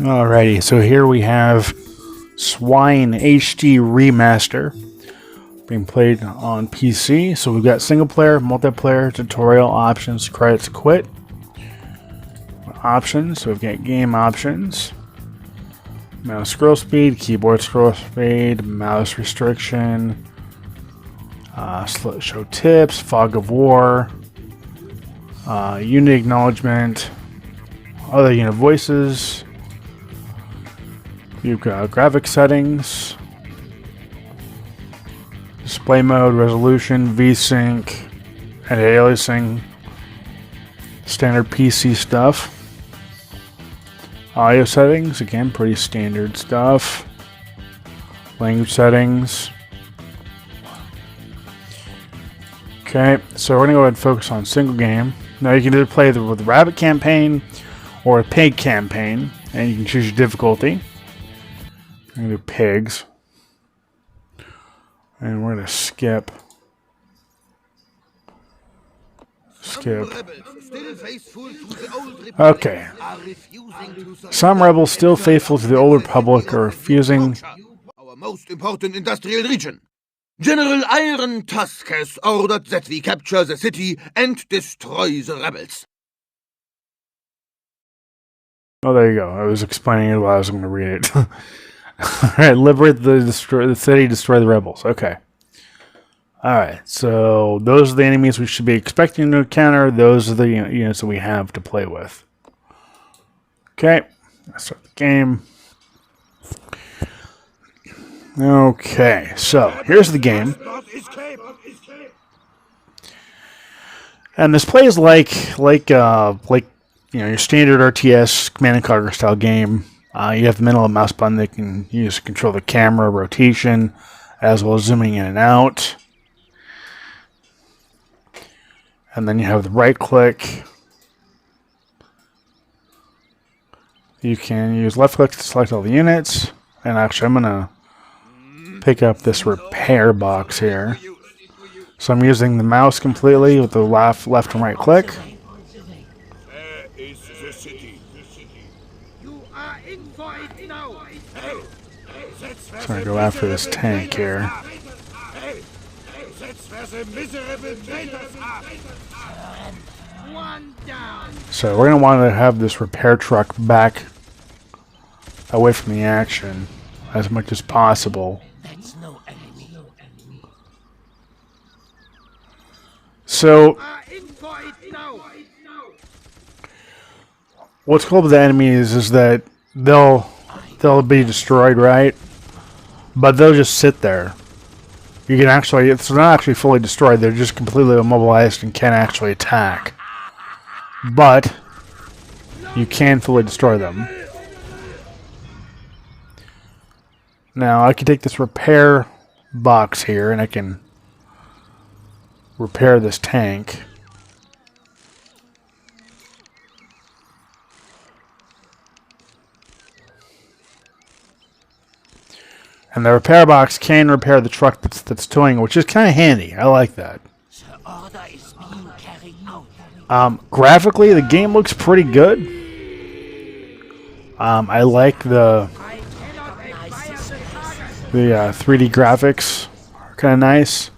Alrighty, so here we have Swine HD Remaster being played on PC. So we've got single player, multiplayer, tutorial, options, credits, quit. Options, so we've got game options. Mouse scroll speed, keyboard scroll speed, mouse restriction, show tips, fog of war, unit acknowledgement, other unit voices. You've got graphic settings, display mode, resolution, VSync, and aliasing, standard PC stuff. Audio settings, again, pretty standard stuff. Language settings. Okay, so we're going to go ahead and focus on single game. Now you can either play with the rabbit campaign or a pig campaign, and you can choose your difficulty. I'm going to do pigs. And we're going to skip. Okay. Some rebels still faithful to the old republic are refusing. Our most important industrial region. General Iron Tusk has ordered that we capture the city and destroy the rebels. Oh, there you go. I was explaining it while I was going to read it. Alright, liberate the city, destroy the rebels. Okay. Alright, so those are the enemies we should be expecting to encounter. Those are the units that we have to play with. Okay, let's start the game. Okay, so here's the game. And this plays like your standard RTS Command and Conquer style game. You have the middle of the mouse button that can use to control the camera rotation, as well as zooming in and out. And then you have the right click. You can use left click to select all the units. And actually, I'm going to pick up this repair box here. So I'm using the mouse completely with the left and right click. So I'm going to go after this tank here. So we're going to want to have this repair truck back away from the action as much as possible. So what's cool with the enemies is that they'll be destroyed, right? But they'll just sit there. You can actually, it's not actually fully destroyed, they're just completely immobilized and can't actually attack. But you can fully destroy them. Now I can take this repair box here and I can repair this tank. And the repair box can repair the truck that's towing, which is kind of handy. I like that. Graphically, the game looks pretty good. I like the 3D graphics are kind of nice.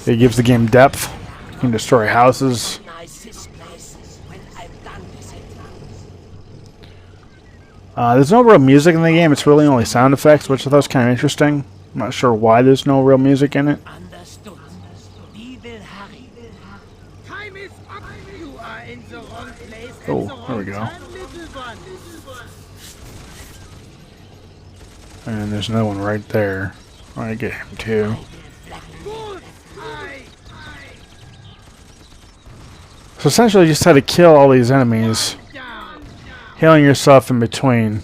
It gives the game depth. You can destroy houses. There's no real music in the game. It's really only sound effects, which I thought was kind of interesting. I'm not sure why there's no real music in it. Oh, there we go. And there's another one right there. I'm going to get him too. So essentially you just had to kill all these enemies, healing yourself in between.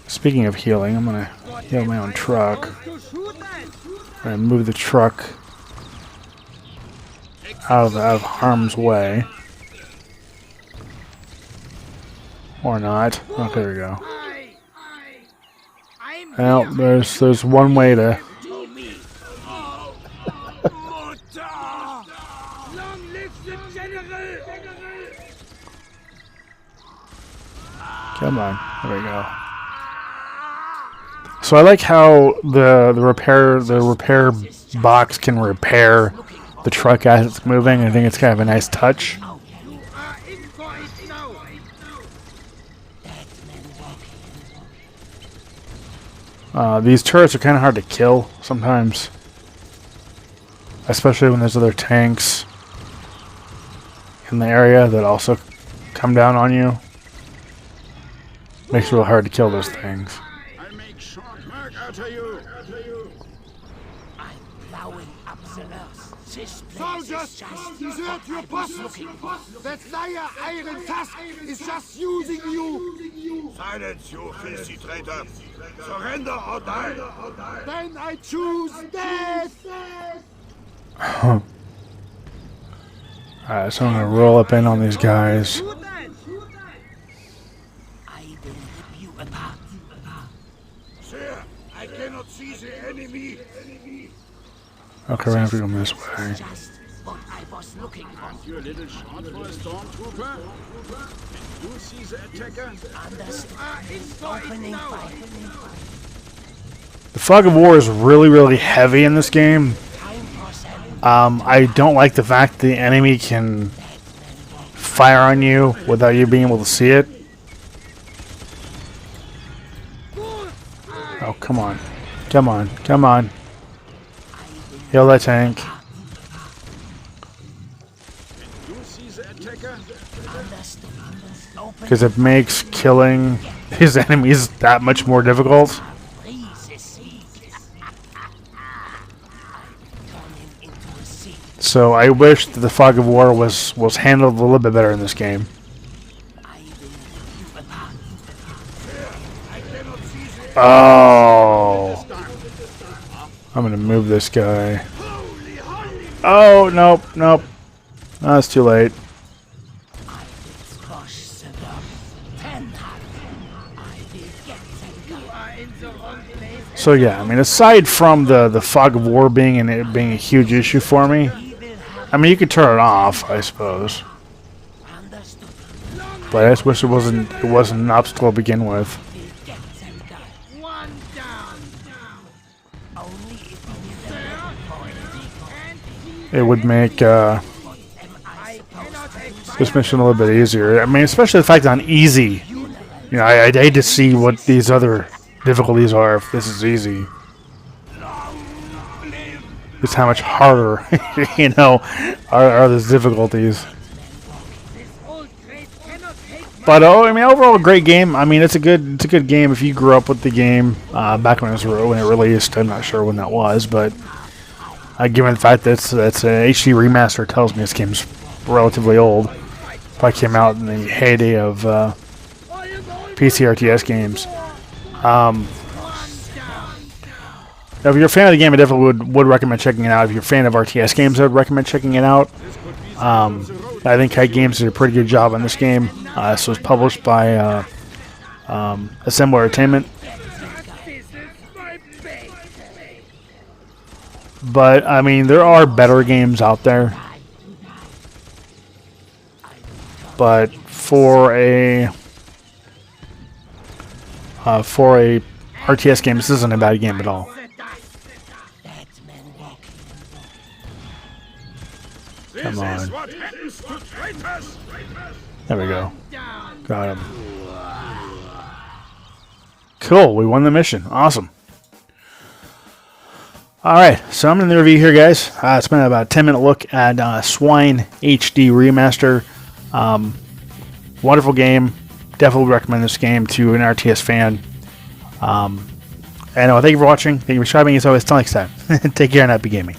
Speaking of healing, I'm going to heal my own truck. And move the truck out of harm's way. Or not. Oh, there we go. Well, there's one way to Come on. There we go. So I like how the repair box can repair the truck as it's moving. I think it's kind of a nice touch. These turrets are kind of hard to kill sometimes, especially when there's other tanks in the area that also come down on you. Makes it real hard to kill those things. I make short work out of you. I'm plowing up the earth. This place Soldiers, is just desert your posts. That liar Iron Tusk is just using you. Silence, you filthy traitor. Surrender or die. Then I choose death. Alright, so I'm gonna roll up in on these guys. I will rip you apart. Sir, I cannot see the enemy. Okay, we're gonna have to go this way. Just what I was looking for. You're a little short for a stormtrooper. Can you see the attacker? Understood. Opening fire. The fog of war is really, really heavy in this game. Time for salute. I don't like the fact the enemy can fire on you without you being able to see it. Oh, come on. Come on. Come on. Heal that tank. Can you see the attacker? Understood. Open Because it makes killing his enemies that much more difficult. freeze this heat. Turn him into a seed. So I wish that the fog of war was handled a little bit better in this game. I will rip you apart. Oh. I'm gonna move this guy. Oh, nope, nope. Oh, it's too late. I will squash the dog. 10 hot. I will get them. So yeah, I mean, aside from the fog of war being a huge issue for me, I mean, you could turn it off, I suppose. Understood. But I just wish it wasn't an obstacle to begin with. Will get them done. One down. Only if you It would make am I supposed to this mission a little bit easier. I mean, especially the fact that on easy, you know, I'd hate to see what these other difficulties are if this is easy. Just how much harder, you know, are these difficulties. But I mean, overall, a great game. I mean, it's a good game if you grew up with the game back when it released. I'm not sure when that was, but given the fact that it's an HD remaster, tells me this game's relatively old. Probably came out in the heyday of PC RTS games. Now, if you're a fan of the game, I definitely would recommend checking it out. If you're a fan of RTS games, I would recommend checking it out. I think Kite Games did a pretty good job on this game. So it's published by Assembler Entertainment. But I mean, there are better games out there. But for a RTS game, this isn't a bad game at all. Come on. What happens to traitors? There we go. Got him. Cool, we won the mission. Awesome. Alright, so I'm in the review here, guys. It's been about a 10-minute look at Swine HD Remaster. Wonderful game. Definitely recommend this game to an RTS fan. And thank you for watching. Thank you for subscribing. As always, till next time. Take care and happy gaming.